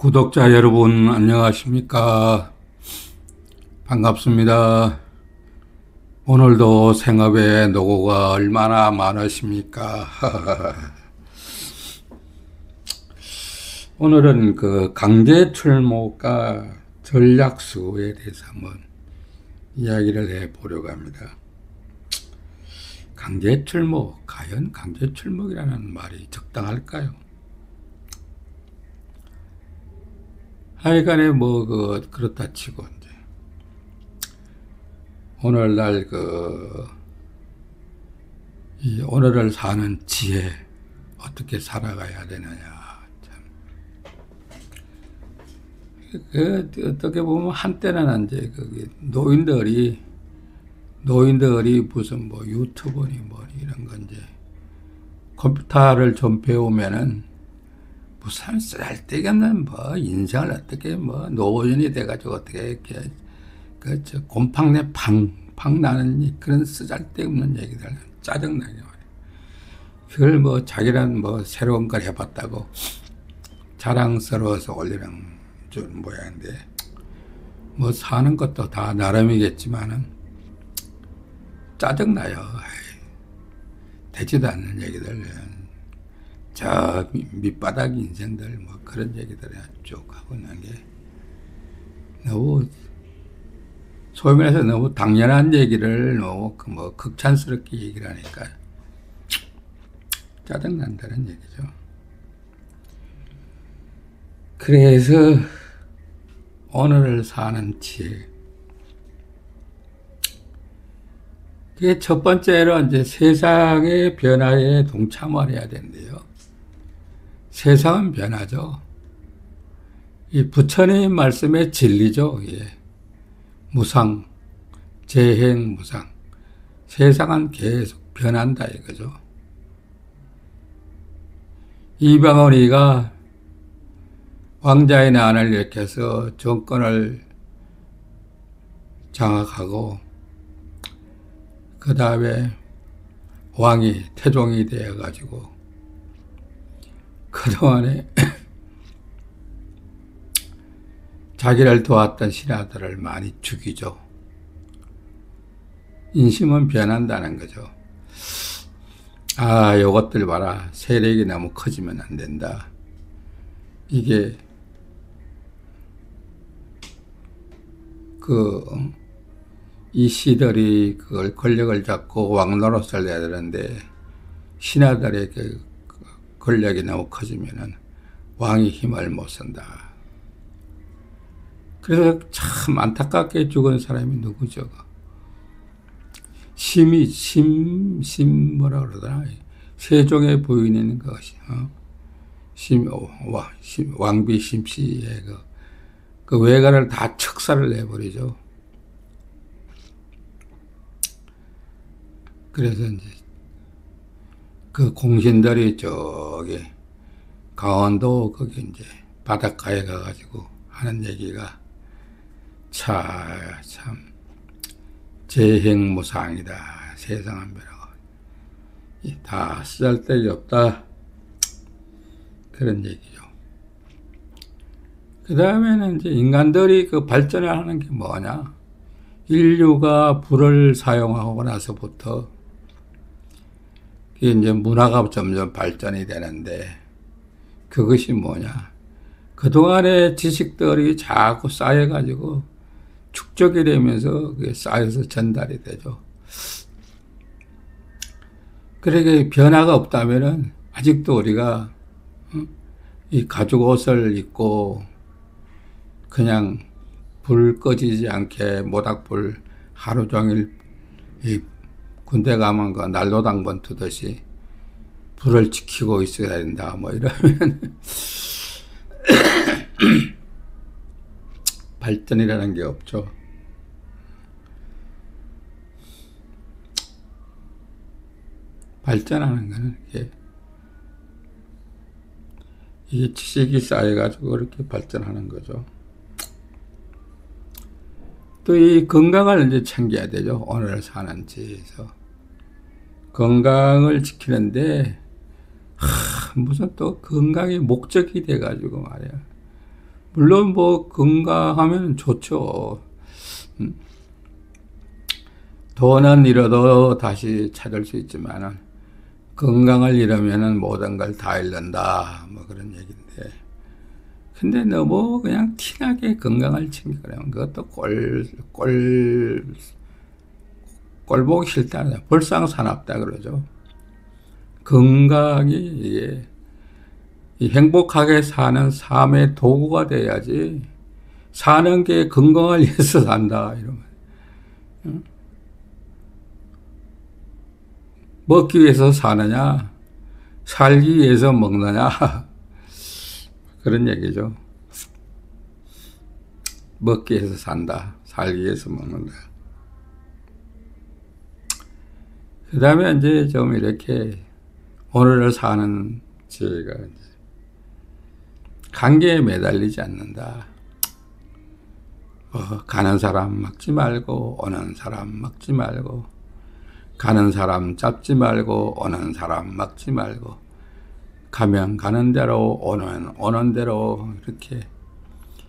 구독자 여러분 안녕하십니까? 반갑습니다. 오늘도 생업에 노고가 얼마나 많으십니까? 오늘은 그 강제 출모가 전략수에 대해서 한번 이야기를 해 보려고 합니다. 강제 출모, 과연 강제 출모이라는 말이 적당할까요? 하여간에 그렇다 치고, 이제, 오늘날 오늘을 사는 지혜, 어떻게 살아가야 되느냐, 참. 어떻게 보면 한때는 이제, 노인들이 무슨 유튜브니 이런 건 이제, 컴퓨터를 좀 배우면은, 무슨 쓸데없는 인생을 어떻게 노인이 돼가지고 어떻게 이렇게 곰팡내 팡팡 나는 그런 쓰잘데없는 얘기들 짜증나게 말이야. 그걸 자기는 새로운 걸 해봤다고 자랑스러워서 올리는 모양인데 사는 것도 다 나름이겠지만은 짜증나요. 되지도 않는 얘기들. 저 밑바닥 인생들 그런 얘기들 쭉 하고 있는 게 너무 소위 말해서 너무 당연한 얘기를 너무 극찬스럽게 얘기를 하니까 짜증난다는 얘기죠. 그래서 오늘을 사는 지혜, 그게 첫 번째로 이제 세상의 변화에 동참을 해야 된대요. 세상은 변하죠. 이 부처님 말씀의 진리죠. 예. 무상, 재행, 무상. 세상은 계속 변한다 이거죠. 이방원이가 왕자의 난을 일으켜서 정권을 장악하고 그 다음에 왕이 태종이 되어가지고 그동안에 자기를 도왔던 신하들을 많이 죽이죠. 인심은 변한다는 거죠. 아, 요것들 봐라. 세력이 너무 커지면 안 된다. 이게 이 시들이 그걸 권력을 잡고 왕노릇을 해야 되는데 신하들의 권력이 너무 커지면은 왕이 힘을 못 쓴다. 그래서 참 안타깝게 죽은 사람이 누구죠? 뭐라 그러더라. 세종의 부인인 것이, 왕비 심씨의 그 외가를 다 척살을 내버리죠. 그래서 이제 그 공신들이 저기 강원도 거기 이제 바닷가에 가가지고 하는 얘기가 참 재행무상이다. 세상은 변하고 다 쓰잘데기 없다. 그런 얘기죠. 그 다음에는 이제 인간들이 그 발전을 하는 게 뭐냐? 인류가 불을 사용하고 나서부터 이제 문화가 점점 발전이 되는데 그것이 뭐냐? 그동안의 지식들이 자꾸 쌓여가지고 축적이 되면서 그게 쌓여서 전달이 되죠. 그러게 변화가 없다면은 아직도 우리가 이 가죽 옷을 입고 그냥 불 꺼지지 않게 모닥불 하루 종일 이 군대 가면 그 난로당번 두듯이 불을 지키고 있어야 된다. 이러면 발전이라는 게 없죠. 발전하는 거는 이게 지식이 쌓여가지고 그렇게 발전하는 거죠. 또 이 건강을 이제 챙겨야 되죠. 오늘 사는 지에서. 건강을 지키는데, 무슨 또 건강의 목적이 돼가지고 말이야. 물론 뭐 건강하면 좋죠. 돈은 잃어도 다시 찾을 수 있지만은 건강을 잃으면은 모든 걸 다 잃는다. 뭐 그런 얘기인데. 근데 너무 그냥 티나게 건강을 챙기려면 그것도 꼴 보기 싫다. 불상사납다 그러죠. 건강이 이게 행복하게 사는 삶의 도구가 돼야지 사는 게 건강을 위해서 산다 이러면 먹기 위해서 사느냐 살기 위해서 먹느냐 그런 얘기죠. 먹기 위해서 산다 살기 위해서 먹는다. 그 다음에 이제 좀 이렇게 오늘을 사는 지혜가 관계에 매달리지 않는다. 가는 사람 막지 말고 오는 사람 막지 말고 가는 사람 잡지 말고 오는 사람 막지 말고 가면 가는 대로 오는 오는 대로 이렇게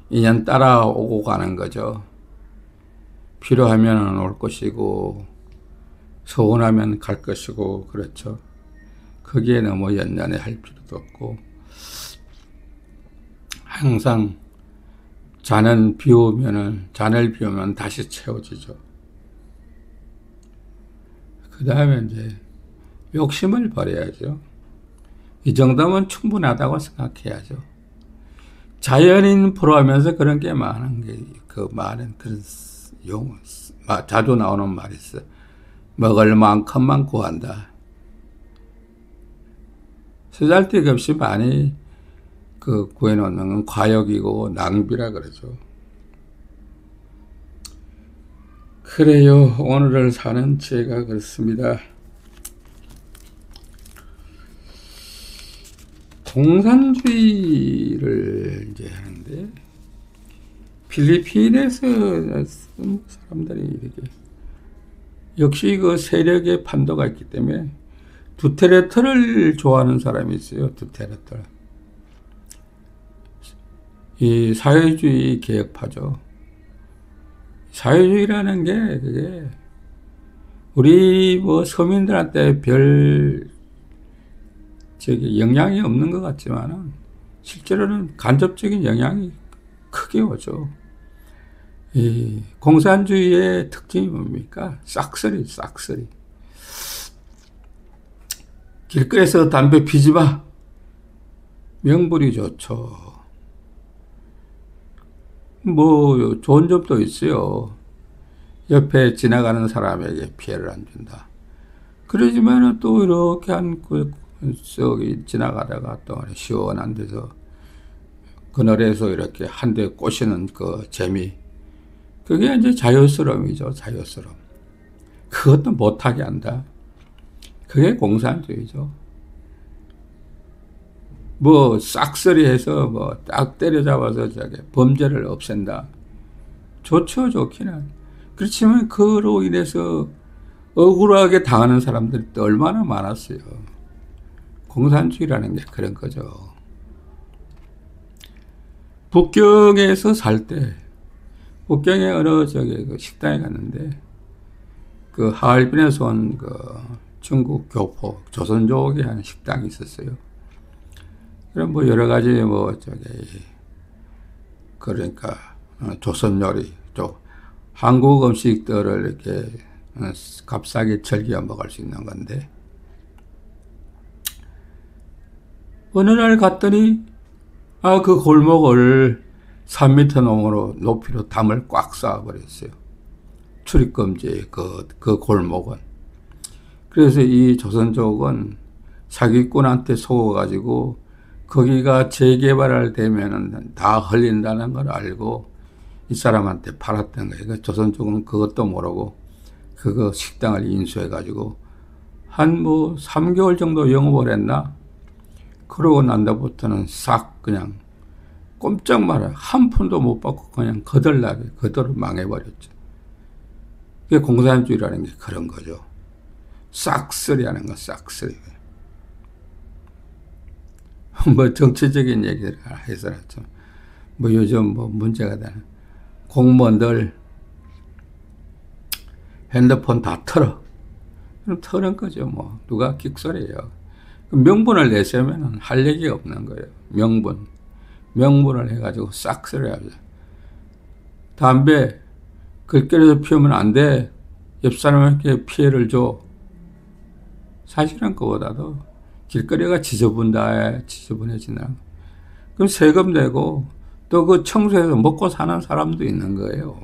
인연 따라오고 가는 거죠. 필요하면 올 것이고 서운하면 갈 것이고 그렇죠. 거기에 너무 연연해 할 필요도 없고 항상 잔을 비우면 다시 채워지죠. 그 다음에 이제 욕심을 버려야죠. 이 정도면 충분하다고 생각해야죠. 자연인 프로하면서 그런 게 많은 게, 그 말은 그런 자주 나오는 말이 있어. 먹을 만큼만 구한다. 쓰잘데없이 많이 구해놓는 건 과욕이고 낭비라 그러죠. 그래요. 오늘을 사는 지혜가 그렇습니다. 공산주의를 이제 하는데 필리핀에서 사람들이 이렇게 역시 그 세력의 판도가 있기 때문에 두테르테를 좋아하는 사람이 있어요. 두테르테. 이 사회주의 개혁파죠. 사회주의라는 게 그게 우리 뭐 서민들한테 별 영향이 없는 것 같지만은 실제로는 간접적인 영향이 크게 오죠. 이 공산주의의 특징이 뭡니까? 싹쓸이. 길거리에서 담배 피지 마. 명분이 좋죠. 뭐 좋은 점도 있어요. 옆에 지나가는 사람에게 피해를 안 준다. 그러지만은 또 이렇게 저기 지나가다가 또 시원한 데서 그늘에서 이렇게 한 대 꼬시는 그 재미. 그게 이제 자유스러움이죠. 자유스러움. 그것도 못하게 한다. 그게 공산주의죠. 뭐 싹쓸이해서 뭐 딱 때려잡아서 저게 범죄를 없앤다. 좋죠, 좋기는. 그렇지만 그로 인해서 억울하게 당하는 사람들이 또 얼마나 많았어요. 공산주의라는 게 그런 거죠. 북경에서 살 때, 북경에 어느 그 식당에 갔는데, 그 하얼빈에서 온 그 중국 교포, 조선족이 하는 식당이 있었어요. 그럼 뭐 여러 가지 그러니까 조선 요리, 한국 음식들을 이렇게 값싸게 즐겨 먹을 수 있는 건데, 어느 날 갔더니 그 골목을 3m 높이로 담을 꽉 쌓아버렸어요. 출입금지 그 골목은. 그래서 이 조선족은 사기꾼한테 속아가지고 거기가 재개발을 되면은 다 흘린다는 걸 알고 이 사람한테 팔았던 거예요. 그러니까 조선족은 그것도 모르고 그거 식당을 인수해가지고 한 3개월 정도 영업을 했나? 그러고 난 다음부터는 싹 그냥 꼼짝 말아요. 한 푼도 못 받고 그냥 거덜나게 그대로 망해버렸죠. 그게 공산주의라는 게 그런 거죠. 싹쓸이 하는 거, 싹쓸이. 뭐 정치적인 얘기를 해서라죠. 뭐 요즘 뭐 문제가 되는 공무원들 핸드폰 다 털어. 그럼 털은 거죠. 뭐 누가 끽소리예요. 명분을 내세우면 할 얘기가 없는 거예요. 명분을 해가지고 싹 쓸어야죠. 담배 길거리에서 피우면 안 돼. 옆 사람에게 피해를 줘. 사실은 그보다도 길거리가 지저분해진다. 그럼 세금 내고 또 그 청소해서 먹고 사는 사람도 있는 거예요.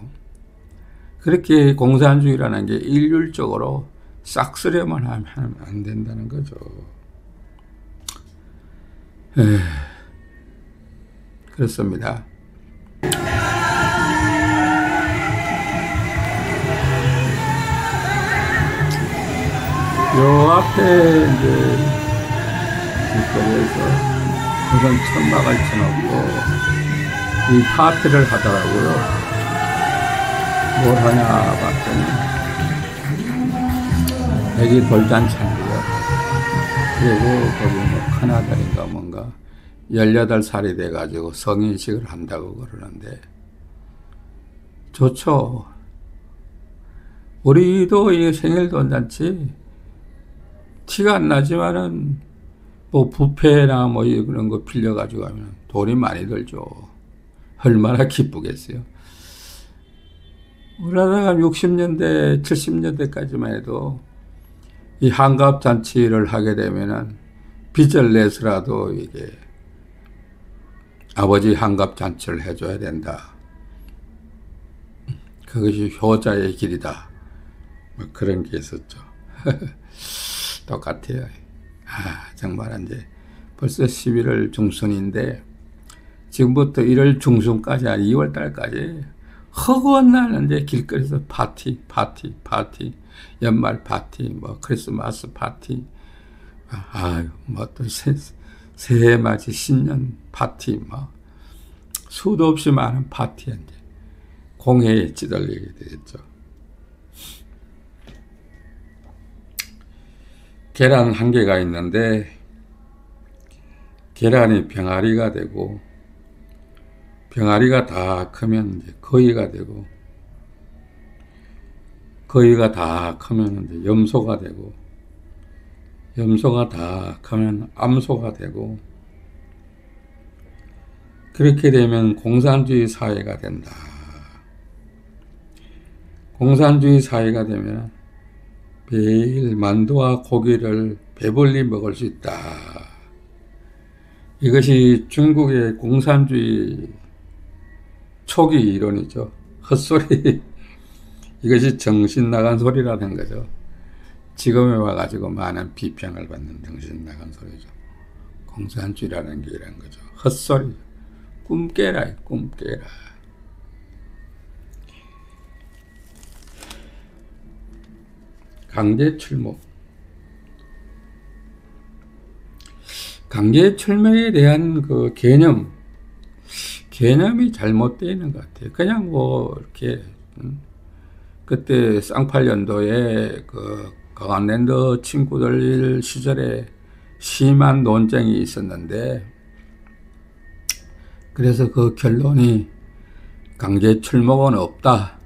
그렇게 공산주의라는 게 일률적으로 싹 쓰려만 하면 안 된다는 거죠. 그렇습니다. 요 앞에 이제 길거리에서 우선 천막을 쳐놓고 이 파티를 하더라고요. 뭘 하냐 봤더니 여기 돌잔치인데요. 그리고 거기 뭐 큰아들인가 뭔가 18살이 돼가지고 성인식을 한다고 그러는데 좋죠. 우리도 이 생일 돌잔치 티가 안 나지만은 뭐 뷔페나 뭐 그런 거 빌려가지고 하면 돈이 많이 들죠. 얼마나 기쁘겠어요. 우리나라가 60년대, 70년대까지만 해도 이 한갑잔치를 하게 되면은 빚을 내서라도 이게 아버지 한갑잔치를 해줘야 된다. 그것이 효자의 길이다. 뭐 그런 게 있었죠. 똑같아요. 정말 이제 벌써 11월 중순인데 지금부터 1월 중순까지 한 2월 달까지 허구한 날 이제 길거리에서 파티, 연말 파티, 뭐 크리스마스 파티, 뭐 또 새해 맞이 신년 파티, 뭐 수도 없이 많은 파티에 이제 공해에 찌들리게 되겠죠. 계란 한 개가 있는데 계란이 병아리가 되고 병아리가 다 크면 이제 거위가 되고 거위가 다 크면 이제 염소가 되고 염소가 다 크면 암소가 되고 그렇게 되면 공산주의 사회가 된다. 공산주의 사회가 되면 매일 만두와 고기를 배불리 먹을 수 있다. 이것이 중국의 공산주의 초기 이론이죠. 헛소리. 이것이 정신 나간 소리라는 거죠. 지금에 와가지고 많은 비평을 받는 정신 나간 소리죠. 공산주의라는 게 이런 거죠. 헛소리. 꿈 깨라, 꿈 깨라. 강제 출목. 강제 출목에 대한 그 개념이 잘못되어 있는 것 같아요. 그냥 뭐 이렇게 그때 쌍팔년도에 그 강원랜드 친구들 시절에 심한 논쟁이 있었는데 그래서 그 결론이 강제 출목은 없다.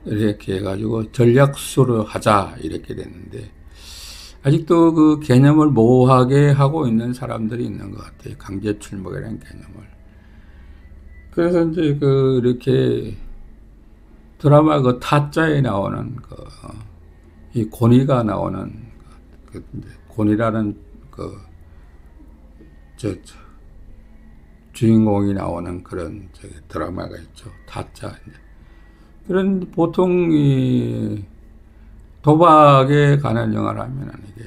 이렇게 해가지고 전략수로 하자 이렇게 됐는데 아직도 그 개념을 모호하게 하고 있는 사람들이 있는 것 같아요. 강제 출목이라는 개념을. 그래서 이제 그 이렇게 드라마 그 타짜에 나오는 이 고니가 나오는 고니라는 주인공이 나오는 그런 드라마가 있죠. 타짜. 그런 보통 이 도박에 관한 영화라면 이게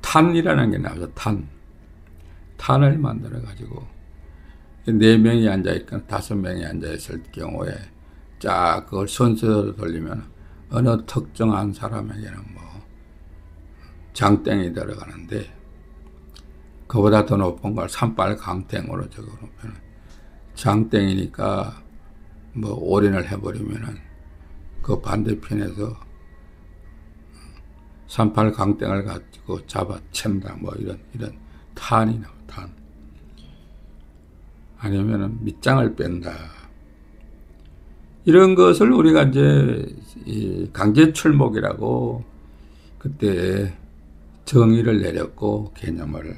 탄이라는 게 나오죠. 탄을 만들어 가지고 4명이 앉아 있거나 5명이 앉아 있을 경우에 쫙 그걸 순서대로 돌리면 어느 특정한 사람에게는 뭐 장땡이 들어가는데 그보다 더 높은 걸 산빨강땡으로 적어놓으면 장땡이니까 뭐 올인을 해버리면은 그 반대편에서 산팔강땡을 가지고 잡아챈다 뭐 이런 탄이 나와. 탄. 아니면은 밑장을 뺀다. 이런 것을 우리가 이제 이 강제 출목이라고 그때 정의를 내렸고, 개념을.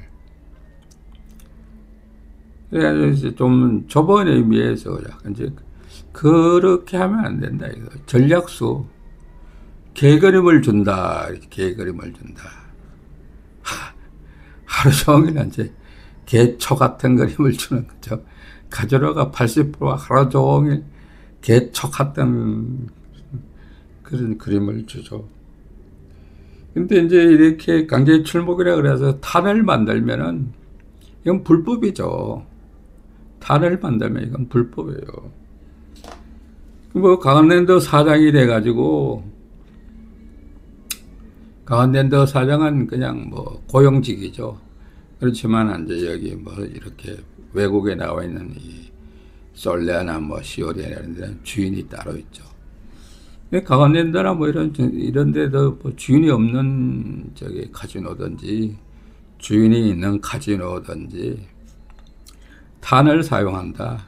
그래가지고 이제 좀 좁은 의미에서 이제 그렇게 하면 안 된다. 이거 전략수, 개그림을 준다. 개그림을 준다. 하루 종일 이제 개초 같은 그림을 주는 거죠. 가지로가 80% 하루 종일 개초 같은 그런 그림을 주죠. 근데 이제 이렇게 강제 출목이라 그래서 탄을 만들면은 이건 불법이죠. 탄을 만들면 이건 불법이에요. 뭐 강원랜드 사장이 돼가지고, 강원랜드 사장은 그냥 뭐 고용직이죠. 그렇지만 이제 여기 뭐 이렇게 외국에 나와 있는 이 솔레나 뭐 시오리나 이런 데는 주인이 따로 있죠. 강원랜드나 뭐 이런 데도 뭐 주인이 없는 저기 카지노든지 주인이 있는 카지노든지 탄을 사용한다.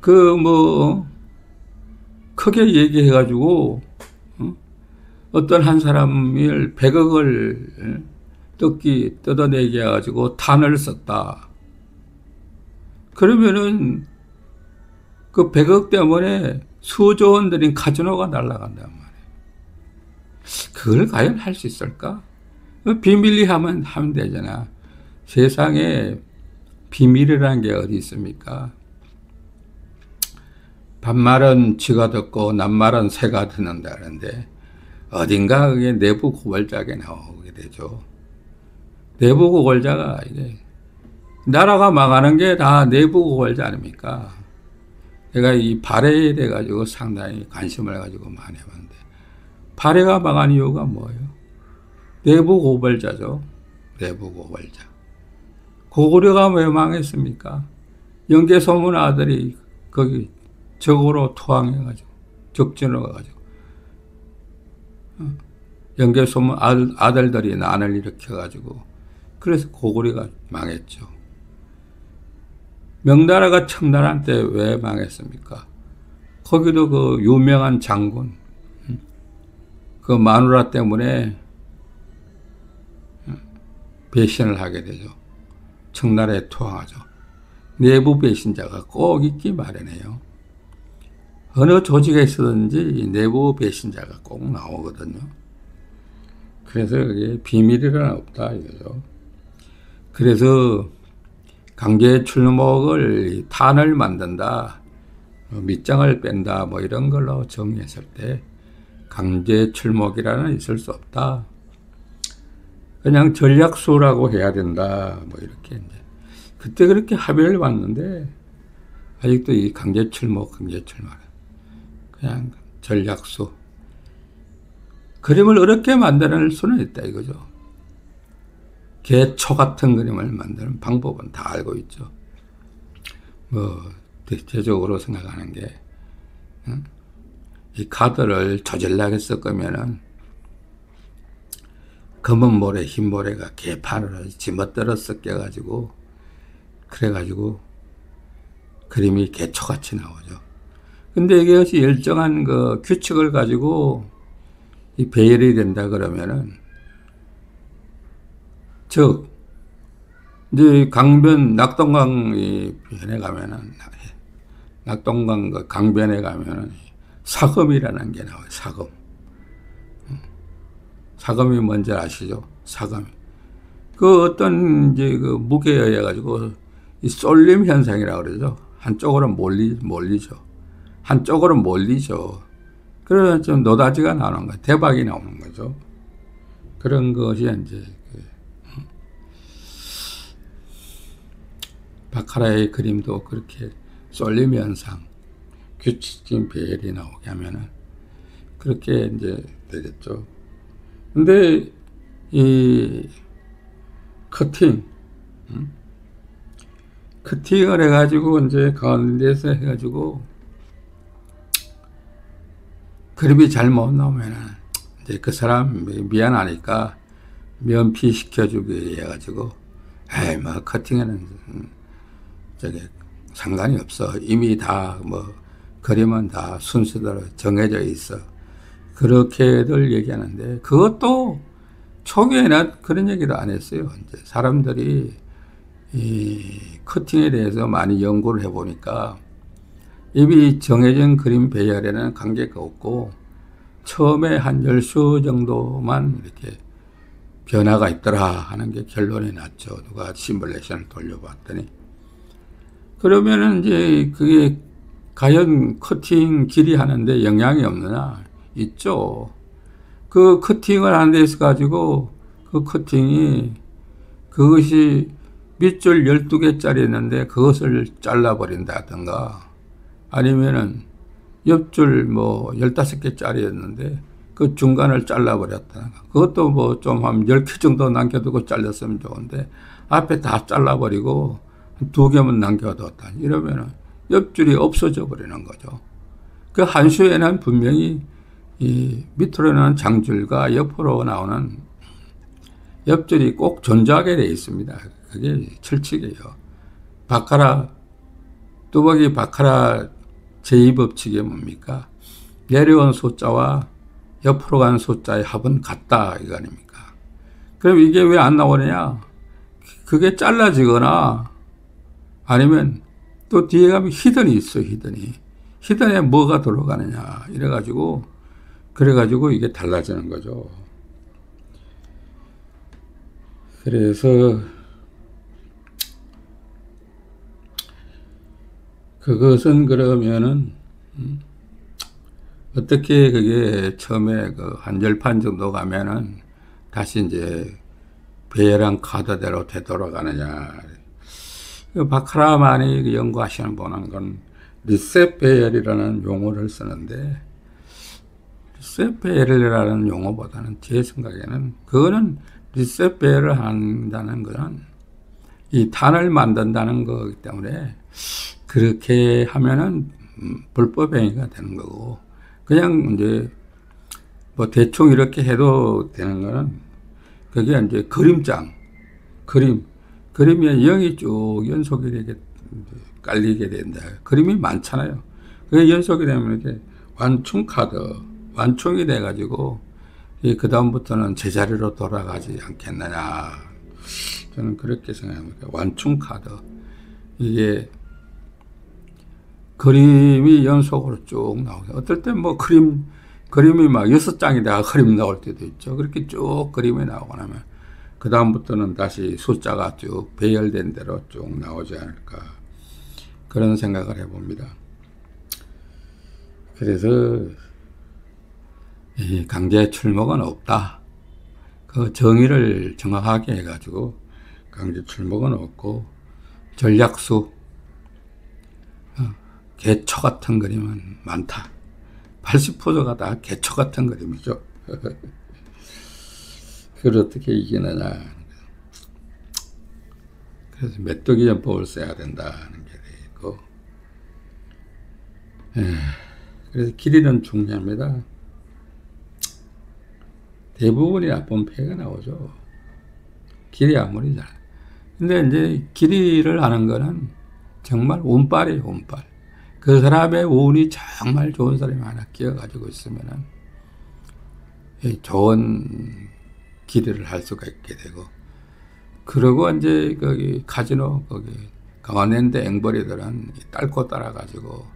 그 뭐 크게 얘기해가지고 어떤 한 사람을 100억을 뜯어내게 해가지고 탄을 썼다. 그러면은 그 100억 때문에 수조 원 들인 카지노가 날아간단 말이에요. 그걸 과연 할 수 있을까? 비밀리 하면 되잖아. 세상에 비밀이라는 게 어디 있습니까? 반말은 쥐가 듣고 낱말은 새가 듣는다는데 어딘가 그게 내부 고발자가 나오게 되죠. 내부 고발자가 이게 나라가 망하는 게 다 내부 고발자 아닙니까? 내가 이 발해에 대해 가지고 상당히 관심을 가지고 많이 해봤는데, 발해가 망한 이유가 뭐예요? 내부 고발자죠. 내부 고발자. 고구려가 왜 망했습니까? 영계소문 아들이 거기 적으로 투항해가지고, 적진으로 가가지고, 영계소문 아들들이 난을 일으켜가지고, 그래서 고구려가 망했죠. 명나라가 청나라 때 왜 망했습니까? 거기도 그 유명한 장군, 그 마누라 때문에 배신을 하게 되죠. 청나라에 투항하죠. 내부 배신자가 꼭 있기 마련해요. 어느 조직에 있었든지 내부 배신자가 꼭 나오거든요. 그래서 그게 비밀이란 없다 이거죠. 그래서 강제 출목을 탄을 만든다, 밑장을 뺀다, 뭐 이런 걸로 정리했을 때 강제 출목이라는 있을 수 없다. 그냥 전략수라고 해야 된다. 뭐 이렇게 이제 그때 그렇게 합의를 봤는데 아직도 이 강제 출목 그냥 전략수. 그림을 어렵게 만드는 수는 있다 이거죠. 개초 같은 그림을 만드는 방법은 다 알고 있죠. 뭐 대체적으로 생각하는 게 이 카드를 조질나게 섞으면은 검은 모래, 흰 모래가 개판으로 지멋대로 섞여가지고 그래가지고 그림이 개초같이 나오죠. 근데 이것이 일정한 그 규칙을 가지고 이 배열이 된다 그러면은, 즉 이제 강변 낙동강 변에 가면은, 낙동강 그 강변에 가면은 사금이라는 게 나와요. 사금. 사금이 뭔지 아시죠? 사금이. 그 어떤 이제 그 무게에 의해 가지고 이 쏠림 현상이라고 그러죠. 한쪽으로 몰리죠. 한쪽으로 몰리죠. 그래서 좀 노다지가 나오는 거예요. 대박이 나오는 거죠. 그런 것이 이제 바카라의 그림도 그렇게 쏠림 현상, 규칙적인 배열이 나오게 하면은 그렇게 이제 되겠죠. 근데 이 커팅을 해가지고 이제 가운데서 해가지고 그림이 잘못 나오면은 이제 그 사람 미안하니까 면피시켜주기 해가지고, 에이 뭐 커팅에는 저기 상관이 없어. 이미 다 뭐 그림은 다 순서대로 정해져 있어. 그렇게들 얘기하는데 그것도 초기에는 그런 얘기도 안 했어요. 이제 사람들이 이 커팅에 대해서 많이 연구를 해보니까 이미 정해진 그림 배열에는 관계가 없고 처음에 한 10수 정도만 이렇게 변화가 있더라 하는 게 결론이 났죠. 누가 시뮬레이션을 돌려봤더니. 그러면은 이제 그게 과연 커팅 길이 하는데 영향이 없느냐? 있죠. 그 커팅을 하는 데 있어 가지고 그 커팅이 그것이 밑줄 12개짜리였는데 그것을 잘라버린다든가 아니면은 옆줄 뭐 15개짜리였는데 그 중간을 잘라버렸다. 그것도 뭐 좀 한 10개 정도 남겨두고 잘렸으면 좋은데 앞에 다 잘라버리고 2개만 남겨뒀다. 이러면은 옆줄이 없어져 버리는 거죠. 그 한 수에는 분명히 이 밑으로 나오는 장줄과 옆으로 나오는 옆줄이 꼭 존재하게 되어 있습니다. 그게 철칙이에요. 바카라, 뚜벅이 바카라 제2법칙이 뭡니까? 내려온 숫자와 옆으로 가는 숫자의 합은 같다 이거 아닙니까? 그럼 이게 왜 안 나오느냐? 그게 잘라지거나 아니면 또 뒤에 가면 히든이 있어. 히든에 뭐가 들어가느냐 그래가지고 이게 달라지는 거죠. 그래서 그것은 그러면은 어떻게 그게 처음에 그 한 10판 정도 가면은 다시 이제 배열한 카드대로 되돌아가느냐. 바카라만이 연구하시는 분은 건 리셋 배열이라는 용어를 쓰는데 리셋 배열이라는 용어보다는 제 생각에는 그거는 리셋 배열을 한다는 것은 이 단을 만든다는 거기 때문에 그렇게 하면은 불법 행위가 되는 거고 그냥 이제 뭐 대충 이렇게 해도 되는 거는 그게 이제 그림이 0이 쭉 연속이 되게 깔리게 된다. 그림이 많잖아요. 그게 연속이 되면 이렇게 완충이 돼가지고 그 다음부터는 제자리로 돌아가지 않겠느냐. 저는 그렇게 생각합니다. 완충 카드. 이게 그림이 연속으로 쭉 나오게. 어떨 땐 뭐 그림이 막 6장이다가 그림 나올 때도 있죠. 그렇게 쭉 그림이 나오고 나면 그 다음부터는 다시 숫자가 쭉 배열된 대로 쭉 나오지 않을까. 그런 생각을 해봅니다. 그래서 이 강제 출목은 없다. 그 정의를 정확하게 해가지고 강제 출목은 없고 전략수 개초 같은 그림은 많다. 80%가 다 개초 같은 그림이죠. 그걸 어떻게 이기느냐. 그래서 메뚜기 전법을 써야 된다는 게 있고, 그래서 길이는 중요합니다. 대부분이 나쁜 패가 나오죠. 길이 아무리 잘. 근데 이제 길이를 하는 거는 정말 운빨이에요, 운빨. 그 사람의 운이 정말 좋은 사람이 하나 끼어가지고 있으면은 좋은 길이를 할 수가 있게 되고, 그리고 이제 거기 카지노, 거기 강원랜드 앵벌이들은 딸고 따라가지고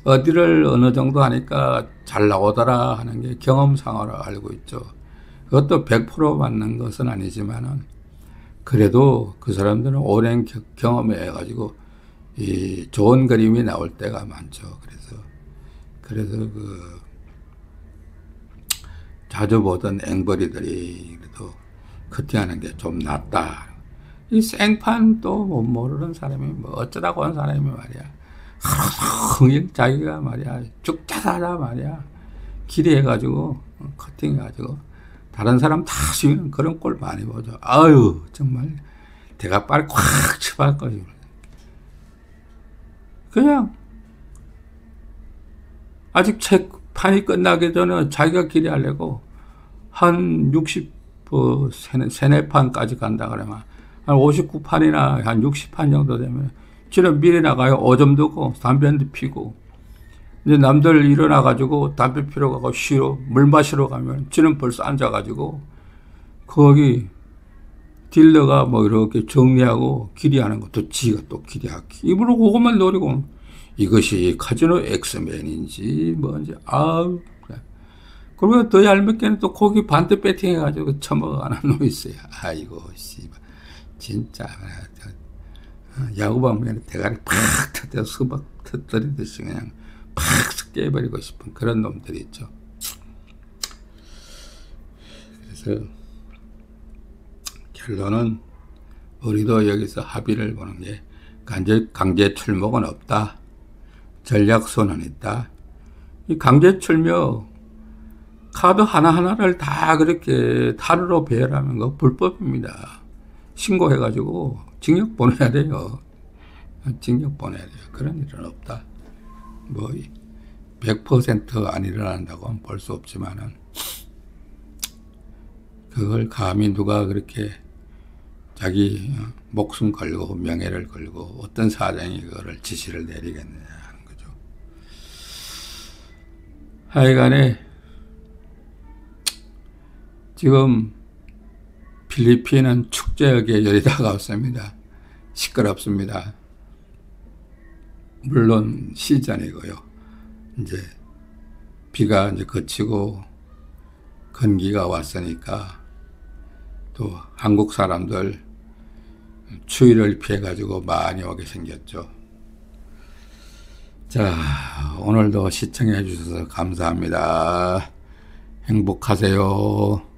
어디를 어느 정도 하니까 잘 나오더라 하는 게 경험상으로 알고 있죠. 그것도 100% 맞는 것은 아니지만은 그래도 그 사람들은 오랜 경험에 해가지고 이 좋은 그림이 나올 때가 많죠. 그래서 그 자주 보던 앵벌이들이 그래도 커팅하는 게 좀 낫다. 이 생판 또 못 모르는 사람이 뭐 어쩌다고 한 사람이 말이야. 흥 자기가 말이야 죽자사자 말이야 기대해가지고 커팅해가지고 다른 사람 다 쓰는 그런 꼴 많이 보죠. 아유 정말 대가 빨리 콱 쳐박거리고 그냥 아직 책 판이 끝나기 전에 자기가 기대하려고 한 세네 판까지 간다 그러면 한 59판이나 한 60판 정도 되면 지는 미리 나가요. 오줌 두고 담배 한 대 피고. 이제 남들 일어나가지고 담배 피러 가고 쉬러 물 마시러 가면 지는 벌써 앉아가지고 거기 딜러가 뭐 이렇게 정리하고 기리하는 것도 지가 또 기리하고 입으로 그것만 노리고 이것이 카지노 엑스맨인지 뭔지 아우. 그리고 더 얄밉게는 또 거기 반대 배팅 해가지고 처먹어가는 놈이 있어요. 아이고 씨발 진짜 야구방 보면 대가리 팍 터져 수박 터뜨리듯이 그냥 팍 깨버리고 싶은 그런 놈들이 있죠. 그래서 결론은 우리도 여기서 합의를 보는 게 강제 출목은 없다. 전략손은 있다. 이 강제 출목 카드 하나하나를 다 그렇게 타르로 배열하는 거 불법입니다. 신고해가지고 징역 보내야 돼요. 징역 보내야 돼요. 그런 일은 없다. 뭐 100% 안 일어난다고는 볼 수 없지만은 그걸 감히 누가 그렇게 자기 목숨 걸고 명예를 걸고 어떤 사장이 그거를 지시를 내리겠느냐 하는 거죠. 하여간에 지금 필리핀은 축제의 계절이 다가왔습니다. 시끄럽습니다. 물론 시즌이고요. 이제 비가 이제 그치고 건기가 왔으니까 또 한국 사람들 추위를 피해 가지고 많이 오게 생겼죠. 자, 오늘도 시청해 주셔서 감사합니다. 행복하세요.